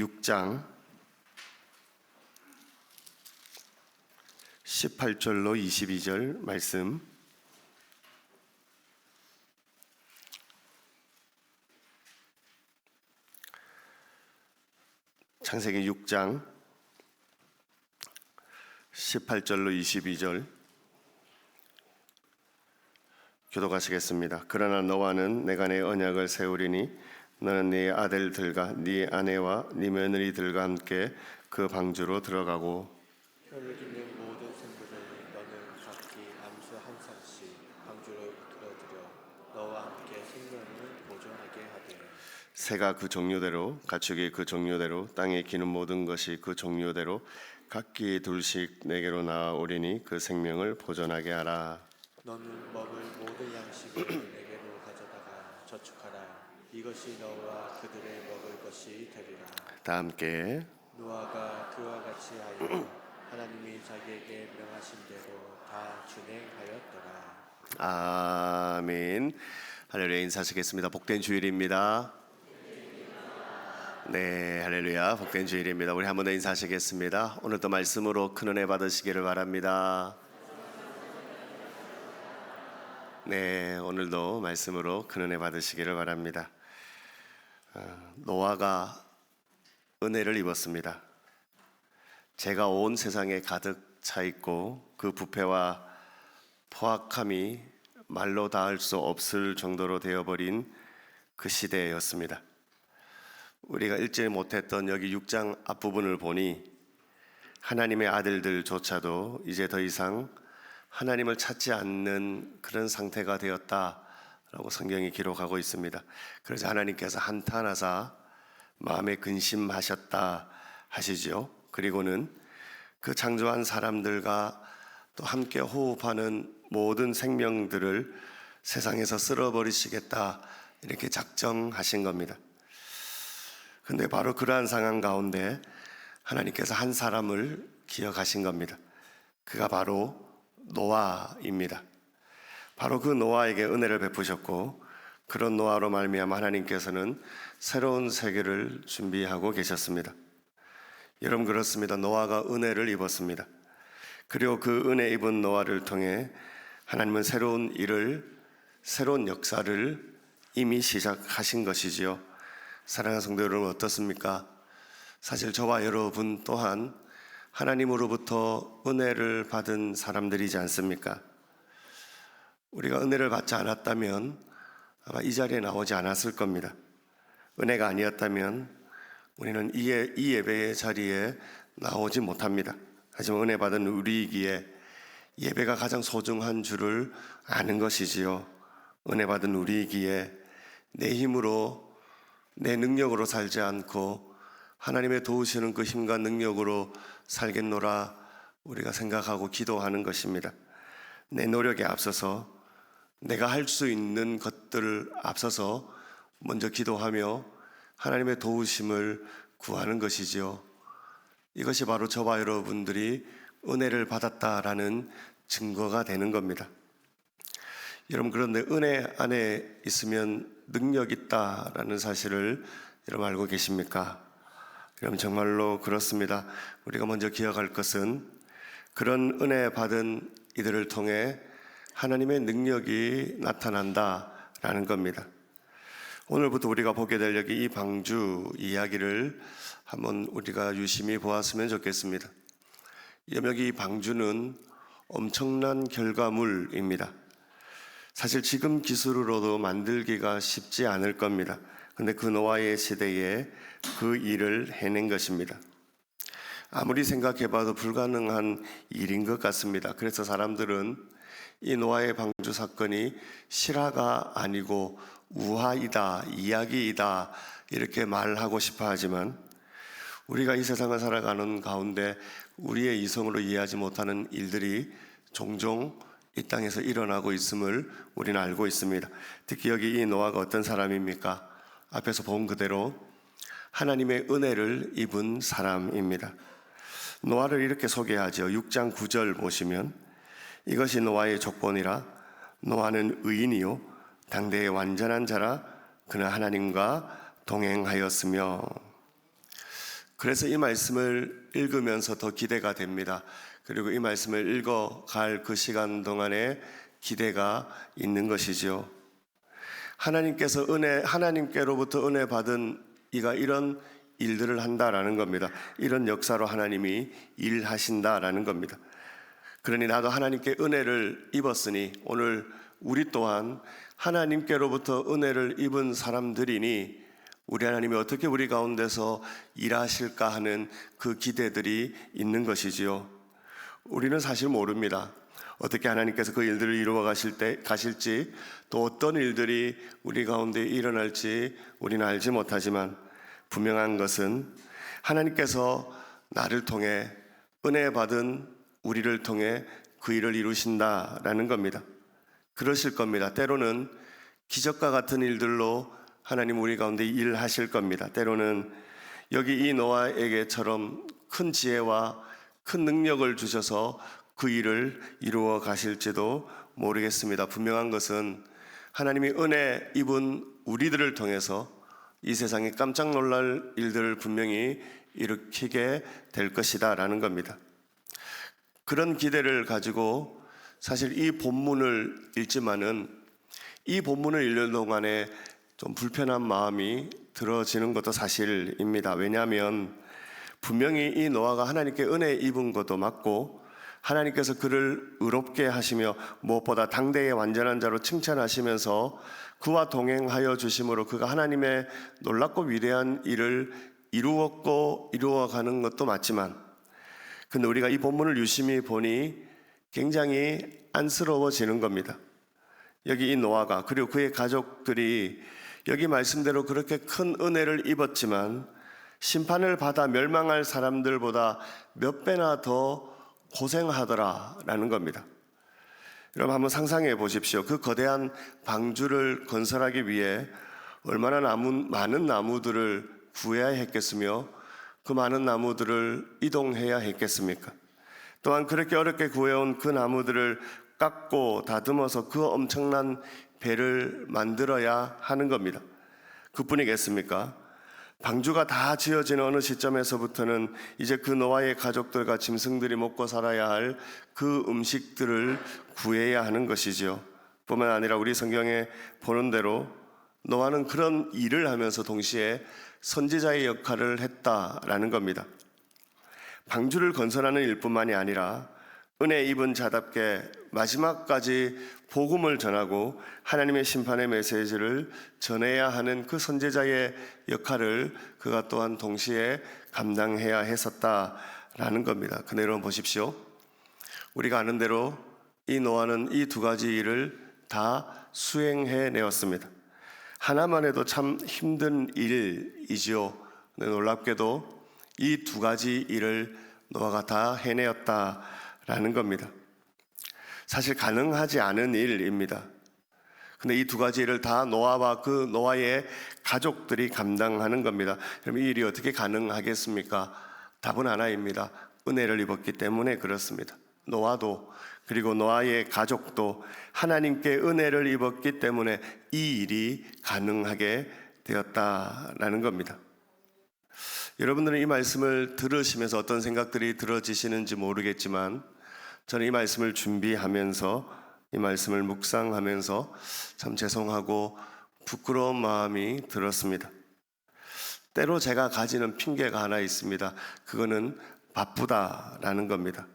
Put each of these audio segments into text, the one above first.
6장 18절로 22절 말씀, 창세기 6장 18절로 22절 교독하시겠습니다. 그러나 너와는 내가 내 언약을 세우리니 너는 네 아들들과 네 아내와 네 며느리들과 함께 그 방주로 들어가고 혀를 있는 모든 생물을 너는 각기 암수 한 쌍씩 방주로 들어들여 너와 함께 생명을 보존하게 하되 새가 그 종류대로 가축이 그 종류대로 땅에 기는 모든 것이 그 종류대로 각기 둘씩 내게로 나아오리니 그 생명을 보존하게 하라. 너는 먹을 모든 양식을 내게로 가져다가 저축하라. 이것이 너와 그들의 먹을 것이 되리라. 다 함께 노아가 그와 같이 하여 하나님이 자기에게 명하신 대로 다 준행하였더라. 아멘. 할렐루야. 인사하시겠습니다. 복된 주일입니다. 네, 할렐루야. 복된 주일입니다. 우리 한 번 더 인사하시겠습니다. 오늘도 말씀으로 큰 은혜 받으시기를 바랍니다. 네, 오늘도 말씀으로 큰 은혜 받으시기를 바랍니다. 노아가 은혜를 입었습니다. 죄가 온 세상에 가득 차 있고 그 부패와 포악함이 말로 닿을 수 없을 정도로 되어버린 그 시대였습니다. 우리가 읽지 못했던 여기 6장 앞부분을 보니 하나님의 아들들조차도 이제 더 이상 하나님을 찾지 않는 그런 상태가 되었다라고 성경이 기록하고 있습니다. 그래서 하나님께서 한탄하사 마음에 근심하셨다 하시죠. 그리고는 그 창조한 사람들과 또 함께 호흡하는 모든 생명들을 세상에서 쓸어버리시겠다 이렇게 작정하신 겁니다. 근데 바로 그러한 상황 가운데 하나님께서 한 사람을 기억하신 겁니다. 그가 바로 노아입니다. 바로 그 노아에게 은혜를 베푸셨고 그런 노아로 말미암아 하나님께서는 새로운 세계를 준비하고 계셨습니다. 여러분 그렇습니다. 노아가 은혜를 입었습니다. 그리고 그 은혜 입은 노아를 통해 하나님은 새로운 일을, 새로운 역사를 이미 시작하신 것이지요. 사랑하는 성도 여러분 어떻습니까? 사실 저와 여러분 또한 하나님으로부터 은혜를 받은 사람들이지 않습니까? 우리가 은혜를 받지 않았다면 아마 이 자리에 나오지 않았을 겁니다. 은혜가 아니었다면 우리는 이 예배의 자리에 나오지 못합니다. 하지만 은혜 받은 우리이기에 예배가 가장 소중한 줄을 아는 것이지요. 은혜 받은 우리이기에 내 힘으로 내 능력으로 살지 않고 하나님의 도우시는 그 힘과 능력으로 살겠노라 우리가 생각하고 기도하는 것입니다. 내 노력에 앞서서 내가 할 수 있는 것들을 앞서서 먼저 기도하며 하나님의 도우심을 구하는 것이지요. 이것이 바로 저와 여러분들이 은혜를 받았다라는 증거가 되는 겁니다. 여러분 그런데 은혜 안에 있으면 능력 있다라는 사실을 여러분 알고 계십니까? 여러분 정말로 그렇습니다. 우리가 먼저 기억할 것은 그런 은혜 받은 이들을 통해 하나님의 능력이 나타난다라는 겁니다. 오늘부터 우리가 보게 될 여기 이 방주 이야기를 한번 우리가 유심히 보았으면 좋겠습니다. 여기 이 방주는 엄청난 결과물입니다. 사실 지금 기술로도 만들기가 쉽지 않을 겁니다. 그런데 그 노아의 시대에 그 일을 해낸 것입니다. 아무리 생각해봐도 불가능한 일인 것 같습니다. 그래서 사람들은 이 노아의 방주 사건이 실화가 아니고 우화이다, 이야기이다 이렇게 말하고 싶어 하지만 우리가 이 세상을 살아가는 가운데 우리의 이성으로 이해하지 못하는 일들이 종종 이 땅에서 일어나고 있음을 우리는 알고 있습니다. 특히 여기 이 노아가 어떤 사람입니까? 앞에서 본 그대로 하나님의 은혜를 입은 사람입니다. 노아를 이렇게 소개하죠. 6장 9절 보시면 이것이 노아의 족본이라 노아는 의인이요 당대의 완전한 자라 그는 하나님과 동행하였으며 그래서 이 말씀을 읽으면서 더 기대가 됩니다. 그리고 이 말씀을 읽어갈 그 시간 동안에 기대가 있는 것이지요. 하나님께로부터 은혜 받은 이가 이런 일들을 한다라는 겁니다. 이런 역사로 하나님이 일하신다라는 겁니다. 그러니 나도 하나님께 은혜를 입었으니 오늘 우리 또한 하나님께로부터 은혜를 입은 사람들이니 우리 하나님이 어떻게 우리 가운데서 일하실까 하는 그 기대들이 있는 것이지요. 우리는 사실 모릅니다. 어떻게 하나님께서 그 일들을 이루어 가실지, 또 어떤 일들이 우리 가운데 일어날지 우리는 알지 못하지만 분명한 것은 하나님께서 나를 통해 은혜 받은 우리를 통해 그 일을 이루신다라는 겁니다. 그러실 겁니다. 때로는 기적과 같은 일들로 하나님 우리 가운데 일하실 겁니다. 때로는 여기 이 노아에게처럼 큰 지혜와 큰 능력을 주셔서 그 일을 이루어 가실지도 모르겠습니다. 분명한 것은 하나님이 은혜 입은 우리들을 통해서 이 세상에 깜짝 놀랄 일들을 분명히 일으키게 될 것이다 라는 겁니다. 그런 기대를 가지고 사실 이 본문을 읽지만은 이 본문을 읽는 동안에 좀 불편한 마음이 들어지는 것도 사실입니다. 왜냐하면 분명히 이 노아가 하나님께 은혜 입은 것도 맞고 하나님께서 그를 의롭게 하시며 무엇보다 당대의 완전한 자로 칭찬하시면서 그와 동행하여 주심으로 그가 하나님의 놀랍고 위대한 일을 이루어가는 것도 맞지만, 근데 우리가 이 본문을 유심히 보니 굉장히 안쓰러워지는 겁니다. 여기 이 노아가 그리고 그의 가족들이 여기 말씀대로 그렇게 큰 은혜를 입었지만 심판을 받아 멸망할 사람들보다 몇 배나 더 고생하더라라는 겁니다. 여러분 한번 상상해 보십시오. 그 거대한 방주를 건설하기 위해 얼마나 많은 나무들을 구해야 했겠으며 그 많은 나무들을 이동해야 했겠습니까? 또한 그렇게 어렵게 구해온 그 나무들을 깎고 다듬어서 그 엄청난 배를 만들어야 하는 겁니다. 그뿐이겠습니까? 방주가 다 지어진 어느 시점에서부터는 이제 그 노아의 가족들과 짐승들이 먹고 살아야 할 그 음식들을 구해야 하는 것이지요. 뿐만 아니라 우리 성경에 보는 대로 노아는 그런 일을 하면서 동시에 선지자의 역할을 했다라는 겁니다. 방주를 건설하는 일뿐만이 아니라 은혜 입은 자답게 마지막까지 복음을 전하고 하나님의 심판의 메시지를 전해야 하는 그 선지자의 역할을 그가 또한 동시에 감당해야 했었다라는 겁니다. 그 내용 보십시오. 우리가 아는 대로 이 노아는 이 두 가지 일을 다 수행해내었습니다. 하나만 해도 참 힘든 일이지요. 놀랍게도 이 두 가지 일을 노아가 다 해내었다라는 겁니다. 사실 가능하지 않은 일입니다. 근데 이 두 가지 일을 다 노아와 그 노아의 가족들이 감당하는 겁니다. 그럼 이 일이 어떻게 가능하겠습니까? 답은 하나입니다. 은혜를 입었기 때문에 그렇습니다. 노아도 그리고 노아의 가족도 하나님께 은혜를 입었기 때문에 이 일이 가능하게 되었다라는 겁니다. 여러분들은 이 말씀을 들으시면서 어떤 생각들이 들어지시는지 모르겠지만 저는 이 말씀을 준비하면서 이 말씀을 묵상하면서 참 죄송하고 부끄러운 마음이 들었습니다. 때로 제가 가지는 핑계가 하나 있습니다. 그거는 바쁘다라는 겁니다.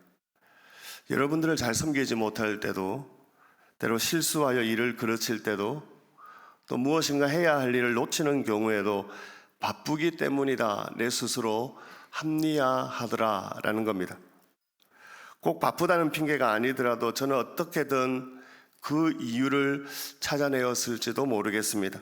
여러분들을 잘 섬기지 못할 때도, 때로 실수하여 일을 그르칠 때도, 또 무엇인가 해야 할 일을 놓치는 경우에도 바쁘기 때문이다 내 스스로 합리화하더라라는 겁니다. 꼭 바쁘다는 핑계가 아니더라도 저는 어떻게든 그 이유를 찾아내었을지도 모르겠습니다.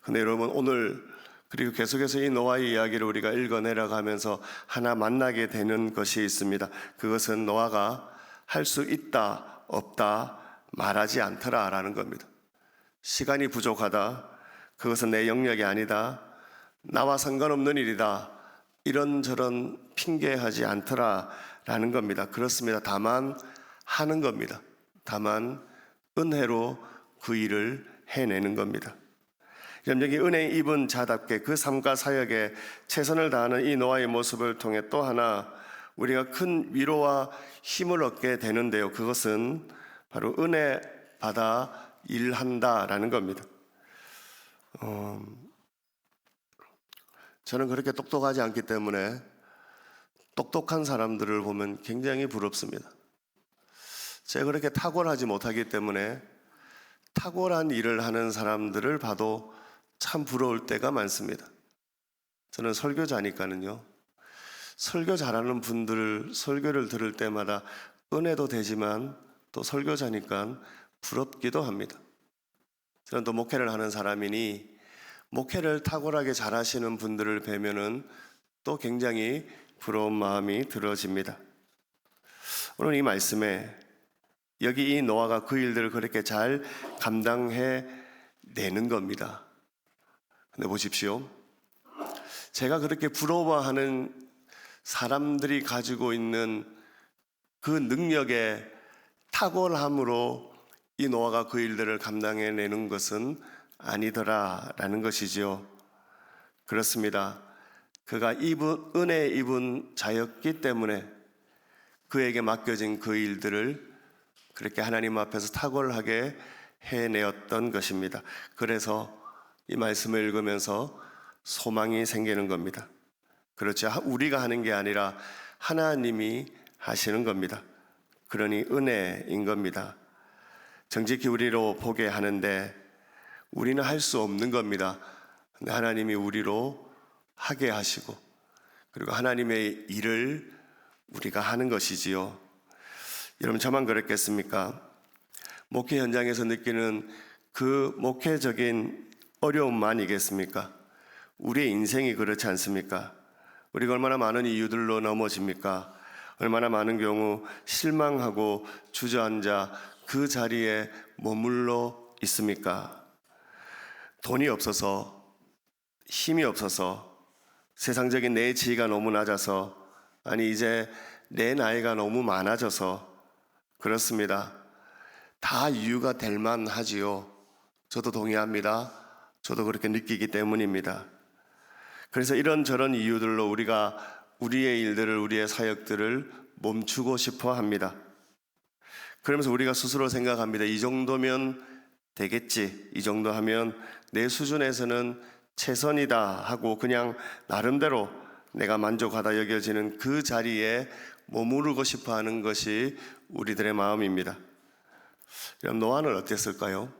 근데 여러분 오늘 그리고 계속해서 이 노아의 이야기를 우리가 읽어내려가면서 하나 만나게 되는 것이 있습니다. 그것은 노아가 할 수 있다 없다 말하지 않더라라는 겁니다. 시간이 부족하다, 그것은 내 영역이 아니다, 나와 상관없는 일이다, 이런저런 핑계하지 않더라라는 겁니다. 그렇습니다. 다만 하는 겁니다. 다만 은혜로 그 일을 해내는 겁니다. 그럼 여기 은혜 입은 자답게 그 삶과 사역에 최선을 다하는 이 노아의 모습을 통해 또 하나 우리가 큰 위로와 힘을 얻게 되는데요. 그것은 바로 은혜 받아 일한다라는 겁니다. 저는 그렇게 똑똑하지 않기 때문에 똑똑한 사람들을 보면 굉장히 부럽습니다. 제가 그렇게 탁월하지 못하기 때문에 탁월한 일을 하는 사람들을 봐도 참 부러울 때가 많습니다. 저는 설교자니까는요. 설교 잘하는 분들 설교를 들을 때마다 은혜도 되지만 또 설교자니까 부럽기도 합니다. 저는 또 목회를 하는 사람이니 목회를 탁월하게 잘하시는 분들을 뵈면은 또 굉장히 부러운 마음이 들어집니다. 오늘 이 말씀에 여기 이 노아가 그 일들을 그렇게 잘 감당해 내는 겁니다. 근데 보십시오. 제가 그렇게 부러워하는 사람들이 가지고 있는 그 능력의 탁월함으로 이 노아가 그 일들을 감당해 내는 것은 아니더라라는 것이지요. 그렇습니다. 그가 은혜 입은 자였기 때문에 그에게 맡겨진 그 일들을 그렇게 하나님 앞에서 탁월하게 해내었던 것입니다. 그래서 이 말씀을 읽으면서 소망이 생기는 겁니다. 그렇죠. 우리가 하는 게 아니라 하나님이 하시는 겁니다. 그러니 은혜인 겁니다. 정직히 우리로 보게 하는데 우리는 할 수 없는 겁니다. 근데 하나님이 우리로 하게 하시고 그리고 하나님의 일을 우리가 하는 것이지요. 여러분 저만 그랬겠습니까? 목회 현장에서 느끼는 그 목회적인 어려움만이겠습니까? 우리의 인생이 그렇지 않습니까? 우리가 얼마나 많은 이유들로 넘어집니까? 얼마나 많은 경우 실망하고 주저앉아 그 자리에 머물러 있습니까? 돈이 없어서, 힘이 없어서, 세상적인 내 지위가 너무 낮아서, 아니 이제 내 나이가 너무 많아져서 그렇습니다. 다 이유가 될 만하지요. 저도 동의합니다. 저도 그렇게 느끼기 때문입니다. 그래서 이런저런 이유들로 우리가 우리의 일들을, 우리의 사역들을 멈추고 싶어 합니다. 그러면서 우리가 스스로 생각합니다. 이 정도면 되겠지. 이 정도 하면 내 수준에서는 최선이다 하고 그냥 나름대로 내가 만족하다 여겨지는 그 자리에 머무르고 싶어 하는 것이 우리들의 마음입니다. 그럼 노아는 어땠을까요?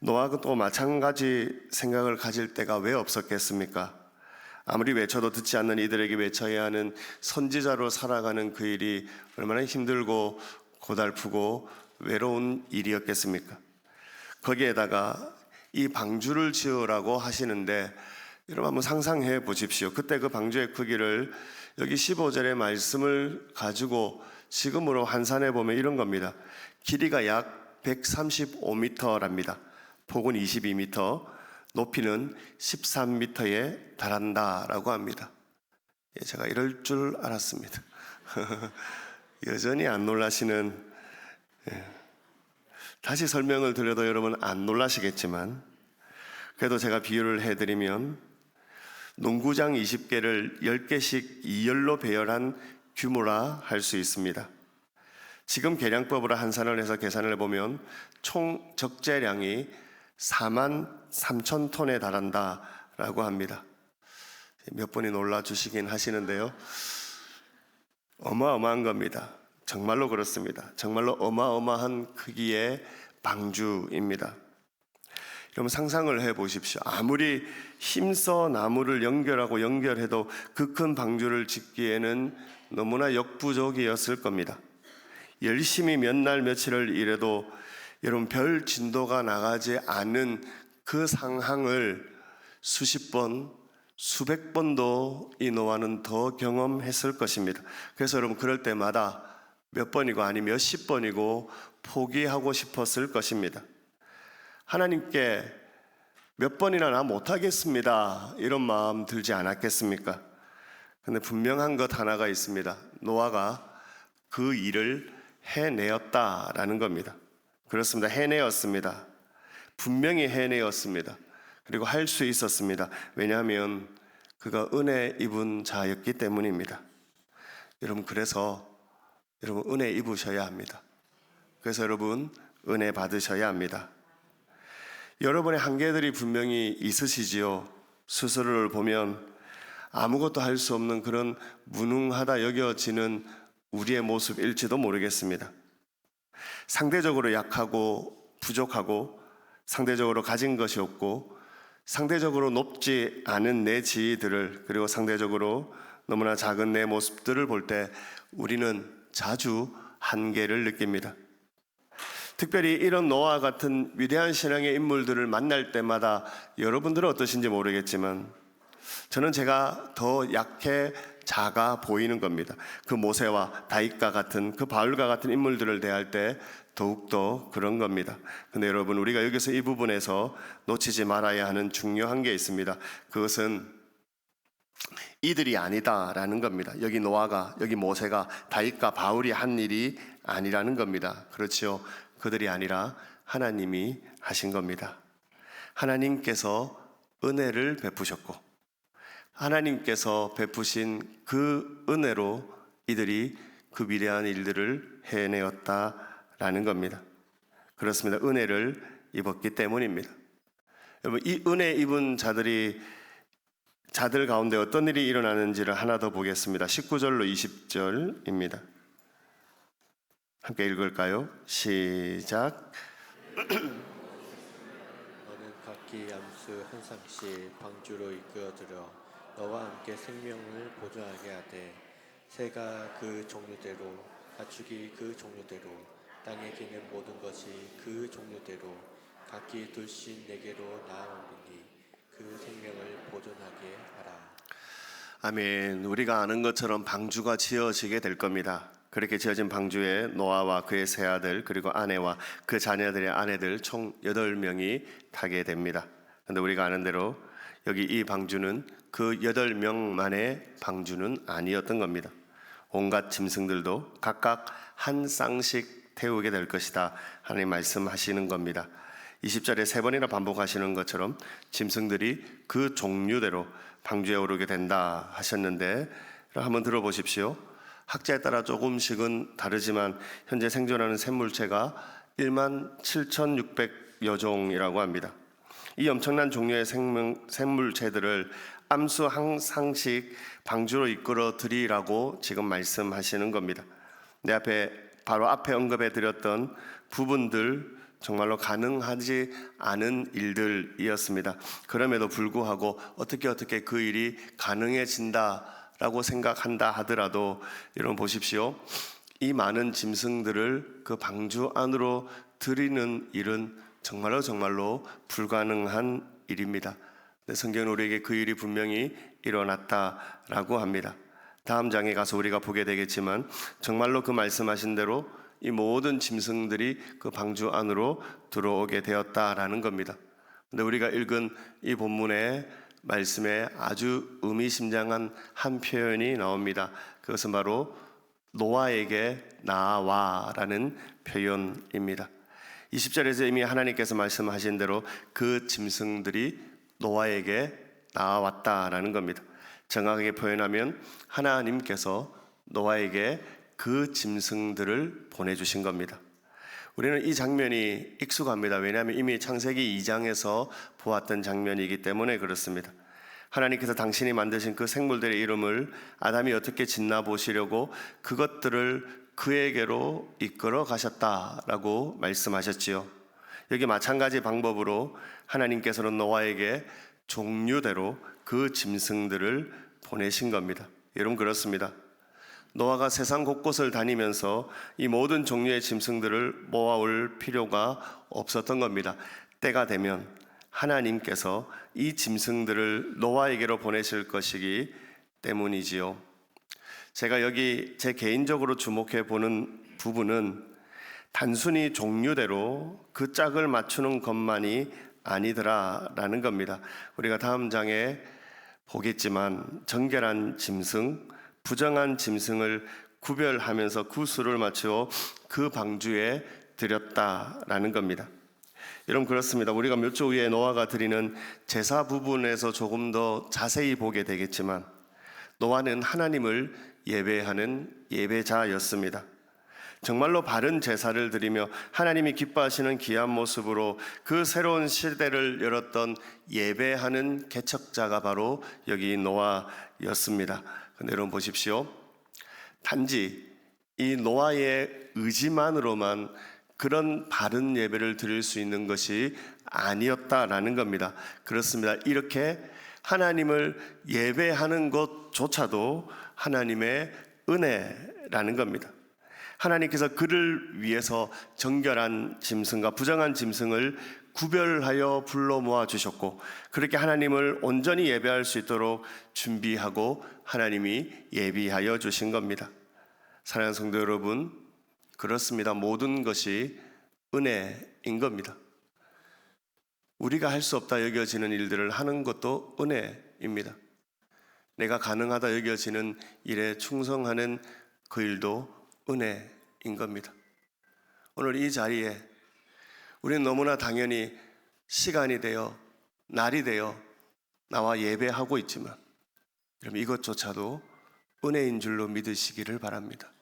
노아가 또 마찬가지 생각을 가질 때가 왜 없었겠습니까? 아무리 외쳐도 듣지 않는 이들에게 외쳐야 하는 선지자로 살아가는 그 일이 얼마나 힘들고 고달프고 외로운 일이었겠습니까? 거기에다가 이 방주를 지으라고 하시는데 여러분 한번 상상해 보십시오. 그때 그 방주의 크기를 여기 15절의 말씀을 가지고 지금으로 환산해 보면 이런 겁니다. 길이가 약 135m랍니다. 폭은 22m, 높이는 13m에 달한다라고 합니다. 제가 이럴 줄 알았습니다. 여전히 안 놀라시는, 다시 설명을 드려도 여러분 안 놀라시겠지만 그래도 제가 비유를 해드리면 농구장 20개를 10개씩 2열로 배열한 규모라 할 수 있습니다. 지금 계량법으로 환산을 해서 계산을 해보면 총 적재량이 43,000톤에 달한다라고 합니다. 몇 분이 놀라주시긴 하시는데요. 어마어마한 겁니다. 정말로 그렇습니다. 정말로 어마어마한 크기의 방주입니다. 여러분 상상을 해보십시오. 아무리 힘써 나무를 연결하고 연결해도 그 큰 방주를 짓기에는 너무나 역부족이었을 겁니다. 열심히 몇 날 며칠을 일해도 여러분 별 진도가 나가지 않은 그 상황을 수십 번, 수백 번도 이 노아는 더 경험했을 것입니다. 그래서 여러분 그럴 때마다 몇 번이고 아니 몇십 번이고 포기하고 싶었을 것입니다. 하나님께 몇 번이나 나 못하겠습니다 이런 마음 들지 않았겠습니까? 근데 분명한 것 하나가 있습니다. 노아가 그 일을 해내었다라는 겁니다. 그렇습니다. 해내었습니다. 분명히 해내었습니다. 그리고 할 수 있었습니다. 왜냐하면 그가 은혜 입은 자였기 때문입니다. 여러분, 그래서 여러분 은혜 입으셔야 합니다. 그래서 여러분 은혜 받으셔야 합니다. 여러분의 한계들이 분명히 있으시지요. 스스로를 보면 아무것도 할 수 없는 그런 무능하다 여겨지는 우리의 모습일지도 모르겠습니다. 상대적으로 약하고 부족하고 상대적으로 가진 것이 없고 상대적으로 높지 않은 내 지위들을, 그리고 상대적으로 너무나 작은 내 모습들을 볼 때 우리는 자주 한계를 느낍니다. 특별히 이런 노아와 같은 위대한 신앙의 인물들을 만날 때마다 여러분들은 어떠신지 모르겠지만 저는 제가 더 약해 작아 보이는 겁니다. 그 모세와 다윗과 같은, 그 바울과 같은 인물들을 대할 때 더욱더 그런 겁니다. 근데 여러분, 우리가 여기서 이 부분에서 놓치지 말아야 하는 중요한 게 있습니다. 그것은 이들이 아니다라는 겁니다. 여기 노아가, 여기 모세가, 다윗과 바울이 한 일이 아니라는 겁니다. 그렇지요. 그들이 아니라 하나님이 하신 겁니다. 하나님께서 은혜를 베푸셨고 하나님께서 베푸신 그 은혜로 이들이 그 위대한 일들을 해내었다라는 겁니다. 그렇습니다. 은혜를 입었기 때문입니다. 여러분, 이 은혜 입은 자들 가운데 어떤 일이 일어나는지를 하나 더 보겠습니다. 19절로 20절입니다. 함께 읽을까요? 시작. 너는 각기 암수 한 쌍씩 방주로 이끌어들여 너와 함께 생명을 보존하게 하되 새가 그 종류대로 가축이 그 종류대로 땅에 기는 모든 것이 그 종류대로 각기 둘씩 내게로 나아오리니 그 생명을 보존하게 하라. 아멘. 우리가 아는 것처럼 방주가 지어지게 될 겁니다. 그렇게 지어진 방주에 노아와 그의 세 아들, 그리고 아내와 그 자녀들의 아내들 총 8명이 타게 됩니다. 그런데 우리가 아는 대로 여기 이 방주는 그 8명만의 방주는 아니었던 겁니다. 온갖 짐승들도 각각 한 쌍씩 태우게 될 것이다, 하나님 말씀하시는 겁니다. 20절에 3번이나 반복하시는 것처럼 짐승들이 그 종류대로 방주에 오르게 된다 하셨는데, 한번 들어보십시오. 학자에 따라 조금씩은 다르지만 현재 생존하는 샘물체가 17,600여 종이라고 합니다. 이 엄청난 종류의 샘물체들을 암수 한 쌍씩 방주로 이끌어 드리라고 지금 말씀하시는 겁니다. 내 앞에 바로 앞에 언급해 드렸던 부분들 정말로 가능하지 않은 일들이었습니다. 그럼에도 불구하고 어떻게 그 일이 가능해진다라고 생각한다 하더라도 여러분 보십시오. 이 많은 짐승들을 그 방주 안으로 들이는 일은 정말로 불가능한 일입니다. 성경은 우리에게 그 일이 분명히 일어났다라고 합니다. 다음 장에 가서 우리가 보게 되겠지만 정말로 그 말씀하신 대로 이 모든 짐승들이 그 방주 안으로 들어오게 되었다라는 겁니다. 근데 우리가 읽은 이 본문의 말씀에 아주 의미심장한 한 표현이 나옵니다. 그것은 바로 노아에게 나와라는 표현입니다. 20절에서 이미 하나님께서 말씀하신 대로 그 짐승들이 노아에게 나왔다라는 겁니다. 정확하게 표현하면 하나님께서 노아에게 그 짐승들을 보내주신 겁니다. 우리는 이 장면이 익숙합니다. 왜냐하면 이미 창세기 2장에서 보았던 장면이기 때문에 그렇습니다. 하나님께서 당신이 만드신 그 생물들의 이름을 아담이 어떻게 짓나 보시려고 그것들을 그에게로 이끌어 가셨다라고 말씀하셨지요. 여기 마찬가지 방법으로 하나님께서는 노아에게 종류대로 그 짐승들을 보내신 겁니다. 여러분 그렇습니다. 노아가 세상 곳곳을 다니면서 이 모든 종류의 짐승들을 모아올 필요가 없었던 겁니다. 때가 되면 하나님께서 이 짐승들을 노아에게로 보내실 것이기 때문이지요. 제가 여기 제 개인적으로 주목해 보는 부분은 단순히 종류대로 그 짝을 맞추는 것만이 아니더라라는 겁니다. 우리가 다음 장에 보겠지만 정결한 짐승, 부정한 짐승을 구별하면서 그 수를 맞추어 그 방주에 들였다라는 겁니다. 여러분 그렇습니다. 우리가 몇 주 후에 노아가 드리는 제사 부분에서 조금 더 자세히 보게 되겠지만 노아는 하나님을 예배하는 예배자였습니다. 정말로 바른 제사를 드리며 하나님이 기뻐하시는 귀한 모습으로 그 새로운 시대를 열었던 예배하는 개척자가 바로 여기 노아였습니다. 근데 여러분 보십시오. 단지 이 노아의 의지만으로만 그런 바른 예배를 드릴 수 있는 것이 아니었다라는 겁니다. 그렇습니다. 이렇게 하나님을 예배하는 것조차도 하나님의 은혜라는 겁니다. 하나님께서 그를 위해서 정결한 짐승과 부정한 짐승을 구별하여 불러 모아 주셨고, 그렇게 하나님을 온전히 예배할 수 있도록 준비하고 하나님이 예비하여 주신 겁니다. 사랑하는 성도 여러분, 그렇습니다. 모든 것이 은혜인 겁니다. 우리가 할 수 없다 여겨지는 일들을 하는 것도 은혜입니다. 내가 가능하다 여겨지는 일에 충성하는 그 일도 은혜인 겁니다. 오늘 이 자리에 우리는 너무나 당연히 시간이 되어 날이 되어 나와 예배하고 있지만 여러분 이것조차도 은혜인 줄로 믿으시기를 바랍니다.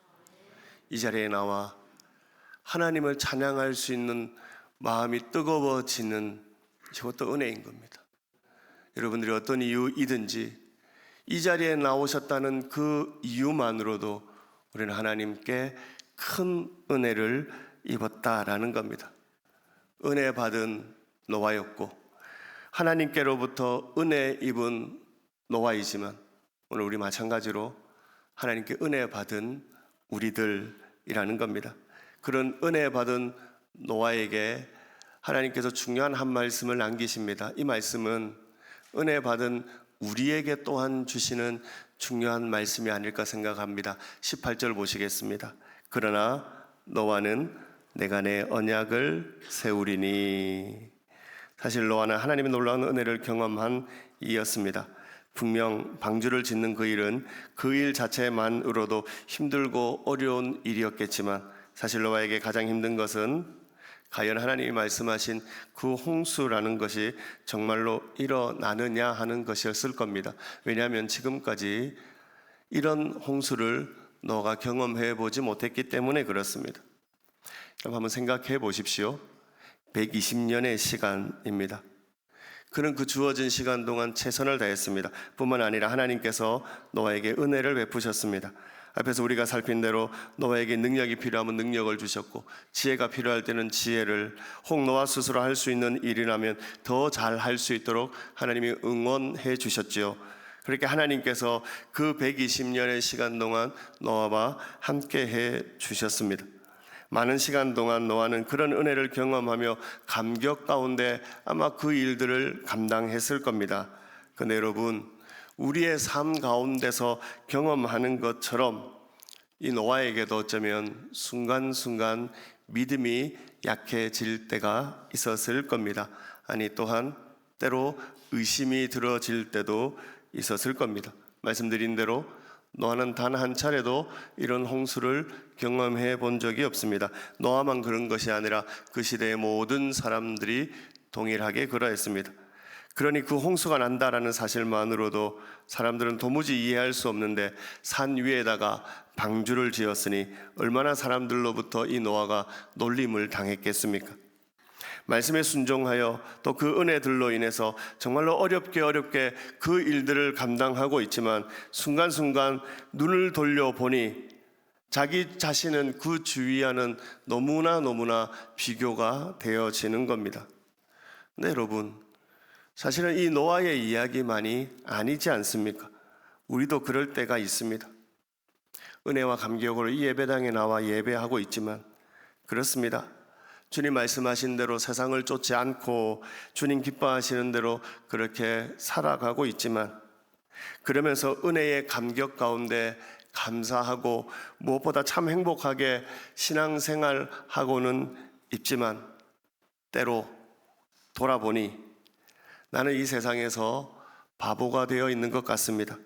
이 자리에 나와 하나님을 찬양할 수 있는 마음이 뜨거워지는 이것도 은혜인 겁니다. 여러분들이 어떤 이유이든지 이 자리에 나오셨다는 그 이유만으로도 우리는 하나님께 큰 은혜를 입었다라는 겁니다. 은혜 받은 노아였고 하나님께로부터 은혜 입은 노아이지만 오늘 우리 마찬가지로 하나님께 은혜 받은 우리들이라는 겁니다. 그런 은혜 받은 노아에게 하나님께서 중요한 한 말씀을 남기십니다. 이 말씀은 은혜 받은 우리에게 또한 주시는 중요한 말씀이 아닐까 생각합니다. 18절 보시겠습니다. 그러나 노아는 내가 내 언약을 세우리니. 사실 노아는 하나님의 놀라운 은혜를 경험한 이였습니다. 분명 방주를 짓는 그 일은 그 일 자체만으로도 힘들고 어려운 일이었겠지만 사실 노아에게 가장 힘든 것은 과연 하나님이 말씀하신 그 홍수라는 것이 정말로 일어나느냐 하는 것이었을 겁니다. 왜냐하면 지금까지 이런 홍수를 너가 경험해 보지 못했기 때문에 그렇습니다. 그럼 한번 생각해 보십시오. 120년의 시간입니다. 그는 그 주어진 시간 동안 최선을 다했습니다. 뿐만 아니라 하나님께서 노아에게 은혜를 베푸셨습니다. 앞에서 우리가 살핀 대로 노아에게 능력이 필요하면 능력을 주셨고 지혜가 필요할 때는 지혜를, 혹 노아 스스로 할 수 있는 일이라면 더 잘 할 수 있도록 하나님이 응원해 주셨지요. 그렇게 하나님께서 그 120년의 시간 동안 노아와 함께 해 주셨습니다. 많은 시간 동안 노아는 그런 은혜를 경험하며 감격 가운데 아마 그 일들을 감당했을 겁니다. 그런데 여러분, 우리의 삶 가운데서 경험하는 것처럼 이 노아에게도 어쩌면 순간순간 믿음이 약해질 때가 있었을 겁니다. 아니 또한 때로 의심이 들어질 때도 있었을 겁니다. 말씀드린 대로 노아는 단 한 차례도 이런 홍수를 경험해 본 적이 없습니다. 노아만 그런 것이 아니라 그 시대의 모든 사람들이 동일하게 그러했습니다. 그러니 그 홍수가 난다라는 사실만으로도 사람들은 도무지 이해할 수 없는데 산 위에다가 방주를 지었으니 얼마나 사람들로부터 이 노아가 놀림을 당했겠습니까? 말씀에 순종하여 또 그 은혜들로 인해서 정말로 어렵게 그 일들을 감당하고 있지만 순간순간 눈을 돌려보니 자기 자신은 그 주위와는 너무나 비교가 되어지는 겁니다. 네, 여러분, 사실은 이 노아의 이야기만이 아니지 않습니까? 우리도 그럴 때가 있습니다. 은혜와 감격으로 이 예배당에 나와 예배하고 있지만 그렇습니다. 주님 말씀하신 대로 세상을 쫓지 않고 주님 기뻐하시는 대로 그렇게 살아가고 있지만 그러면서 은혜의 감격 가운데 감사하고 무엇보다 참 행복하게 신앙생활하고는 있지만 때로 돌아보니 나는 이 세상에서 바보가 되어 있는 것 같습니다.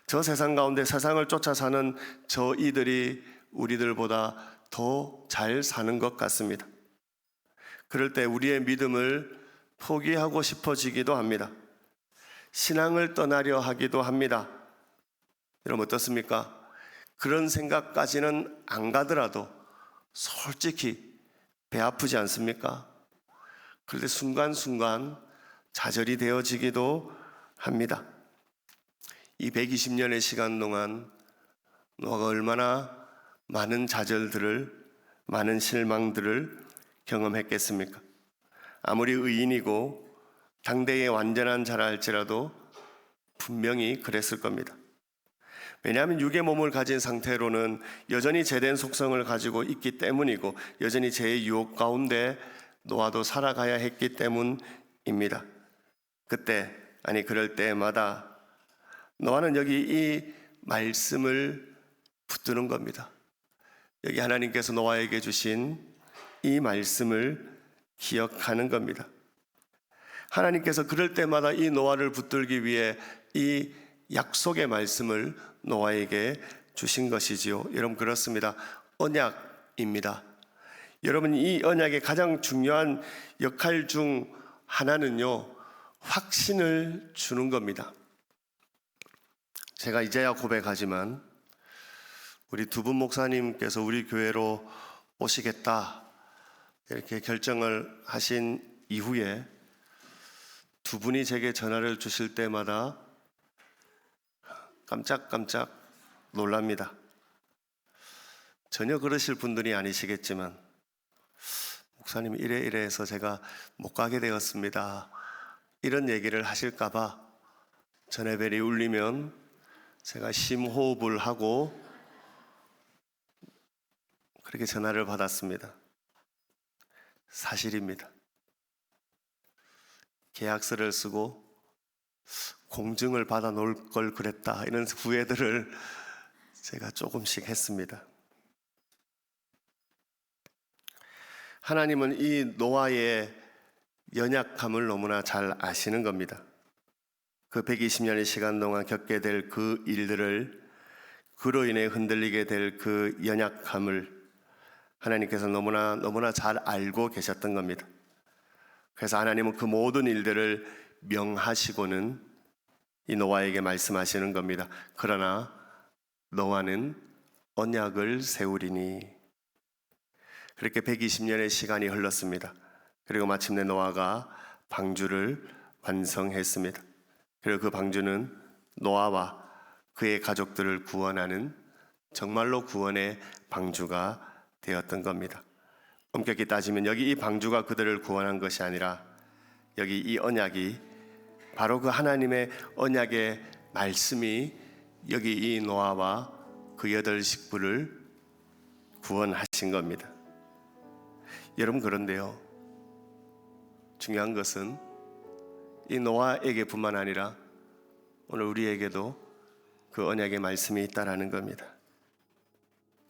저 세상 가운데 세상을 쫓아 사는 저 이들이 우리들보다 더 잘 사는 것 같습니다. 그럴 때 우리의 믿음을 포기하고 싶어지기도 합니다. 신앙을 떠나려 하기도 합니다. 여러분 어떻습니까? 그런 생각까지는 안 가더라도 솔직히 배 아프지 않습니까? 그런데 순간순간 좌절이 되어지기도 합니다. 이 120년의 시간 동안 노아가 얼마나 많은 좌절들을, 많은 실망들을 경험했겠습니까? 아무리 의인이고 당대의 완전한 자라 할지라도 분명히 그랬을 겁니다. 왜냐하면 육의 몸을 가진 상태로는 여전히 죄된 속성을 가지고 있기 때문이고 여전히 죄의 유혹 가운데 노아도 살아가야 했기 때문입니다. 그럴 때마다 노아는 여기 이 말씀을 붙드는 겁니다. 여기 하나님께서 노아에게 주신 이 말씀을 기억하는 겁니다. 하나님께서 그럴 때마다 이 노아를 붙들기 위해 이 약속의 말씀을 노아에게 주신 것이지요. 여러분 그렇습니다. 언약입니다. 여러분 이 언약의 가장 중요한 역할 중 하나는요, 확신을 주는 겁니다. 제가 이제야 고백하지만 우리 두 분 목사님께서 우리 교회로 오시겠다 이렇게 결정을 하신 이후에 두 분이 제게 전화를 주실 때마다 깜짝깜짝 놀랍니다. 전혀 그러실 분들이 아니시겠지만 목사님 이래 해서 제가 못 가게 되었습니다. 이런 얘기를 하실까봐 전화벨이 울리면 제가 심호흡을 하고 그렇게 전화를 받았습니다. 사실입니다. 계약서를 쓰고 공증을 받아 놓을 걸 그랬다 이런 후회들을 제가 조금씩 했습니다. 하나님은 이 노아의 연약함을 너무나 잘 아시는 겁니다. 그 120년의 시간 동안 겪게 될 그 일들을, 그로 인해 흔들리게 될 그 연약함을 하나님께서 너무나 잘 알고 계셨던 겁니다. 그래서 하나님은 그 모든 일들을 명하시고는 이 노아에게 말씀하시는 겁니다. 그러나 노아는 언약을 세우리니. 그렇게 120년의 시간이 흘렀습니다. 그리고 마침내 노아가 방주를 완성했습니다. 그리고 그 방주는 노아와 그의 가족들을 구원하는 정말로 구원의 방주가 되었던 겁니다. 엄격히 따지면 여기 이 방주가 그들을 구원한 것이 아니라 여기 이 언약이 바로 그 하나님의 언약의 말씀이 여기 이 노아와 그 8 식구를 구원하신 겁니다. 여러분 그런데요, 중요한 것은 이 노아에게 뿐만 아니라 오늘 우리에게도 그 언약의 말씀이 있다라는 겁니다.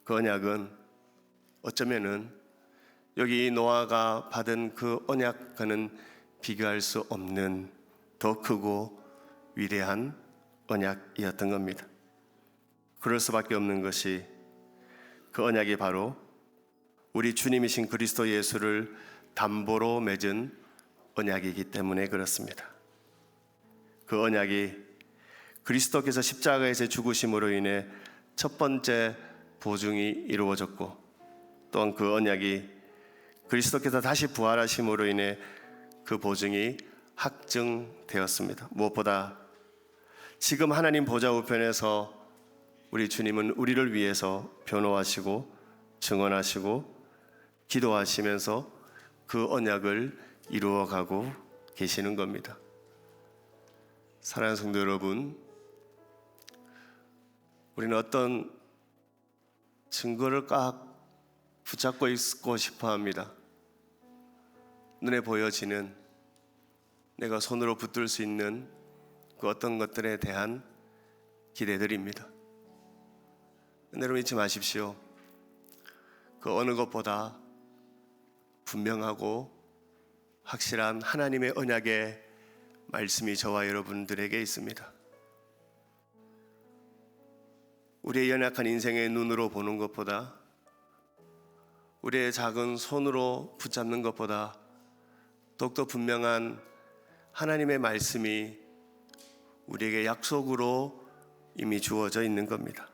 그 언약은 어쩌면은 여기 이 노아가 받은 그 언약과는 비교할 수 없는 더 크고 위대한 언약이었던 겁니다. 그럴 수밖에 없는 것이 그 언약이 바로 우리 주님이신 그리스도 예수를 담보로 맺은 언약이기 때문에 그렇습니다. 그 언약이 그리스도께서 십자가에서 죽으심으로 인해 첫 번째 보증이 이루어졌고, 또한 그 언약이 그리스도께서 다시 부활하심으로 인해 그 보증이 확증되었습니다. 무엇보다 지금 하나님 보좌 우편에서 우리 주님은 우리를 위해서 변호하시고 증언하시고 기도하시면서 그 언약을 이루어가고 계시는 겁니다. 사랑하는 성도 여러분, 우리는 어떤 증거를 꽉 붙잡고 있고 싶어 합니다. 눈에 보여지는, 내가 손으로 붙들 수 있는 그 어떤 것들에 대한 기대들입니다. 여러분 잊지 마십시오. 그 어느 것보다 분명하고 확실한 하나님의 언약의 말씀이 저와 여러분들에게 있습니다. 우리의 연약한 인생의 눈으로 보는 것보다, 우리의 작은 손으로 붙잡는 것보다 더욱더 분명한 하나님의 말씀이 우리에게 약속으로 이미 주어져 있는 겁니다.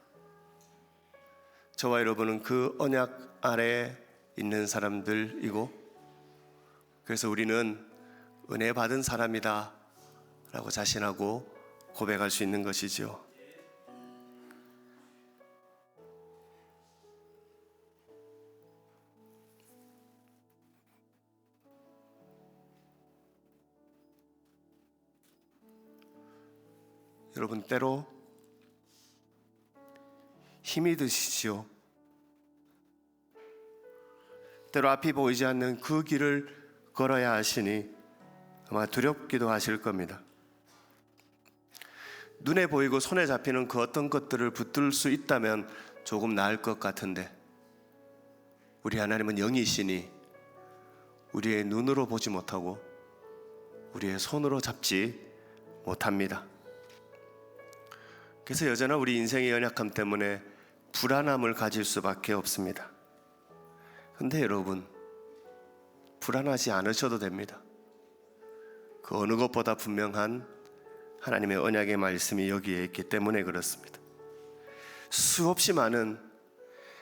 저와 여러분은 그 언약 아래에 있는 사람들이고, 그래서 우리는 은혜 받은 사람이다 라고 자신하고 고백할 수 있는 것이지요. 여러분, 때로 힘이 드시지요. 때로 앞이 보이지 않는 그 길을 걸어야 하시니 아마 두렵기도 하실 겁니다. 눈에 보이고 손에 잡히는 그 어떤 것들을 붙들 수 있다면 조금 나을 것 같은데, 우리 하나님은 영이시니 우리의 눈으로 보지 못하고 우리의 손으로 잡지 못합니다. 그래서 여전히 우리 인생의 연약함 때문에 불안함을 가질 수밖에 없습니다. 근데 여러분, 불안하지 않으셔도 됩니다. 그 어느 것보다 분명한 하나님의 언약의 말씀이 여기에 있기 때문에 그렇습니다. 수없이 많은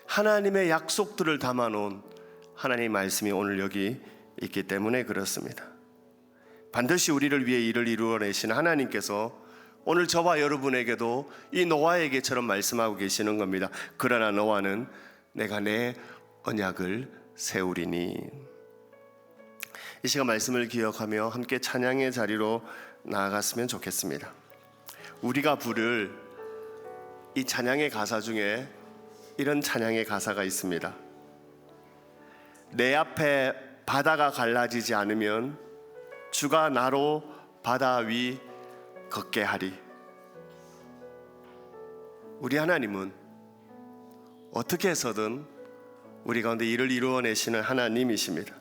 하나님의 약속들을 담아놓은 하나님의 말씀이 오늘 여기 있기 때문에 그렇습니다. 반드시 우리를 위해 일을 이루어내시는 하나님께서 오늘 저와 여러분에게도 이 노아에게처럼 말씀하고 계시는 겁니다. 그러나 노아는 내가 내 언약을 세우리니. 이 시간 말씀을 기억하며 함께 찬양의 자리로 나아갔으면 좋겠습니다. 우리가 부를 이 찬양의 가사 중에 이런 찬양의 가사가 있습니다. 내 앞에 바다가 갈라지지 않으면 주가 나로 바다 위 걷게 하리. 우리 하나님은 어떻게 해서든 우리 가운데 일을 이루어내시는 하나님이십니다.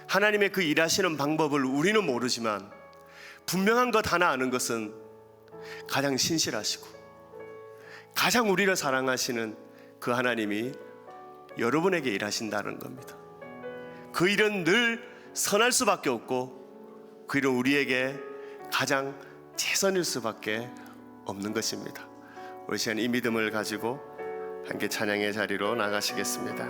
하나님의 그 일하시는 방법을 우리는 모르지만 분명한 것 하나 아는 것은 가장 신실하시고 가장 우리를 사랑하시는 그 하나님이 여러분에게 일하신다는 겁니다. 그 일은 늘 선할 수밖에 없고 그 일은 우리에게 가장 최선일 수밖에 없는 것입니다. 우리 시간 이 믿음을 가지고 함께 찬양의 자리로 나가시겠습니다.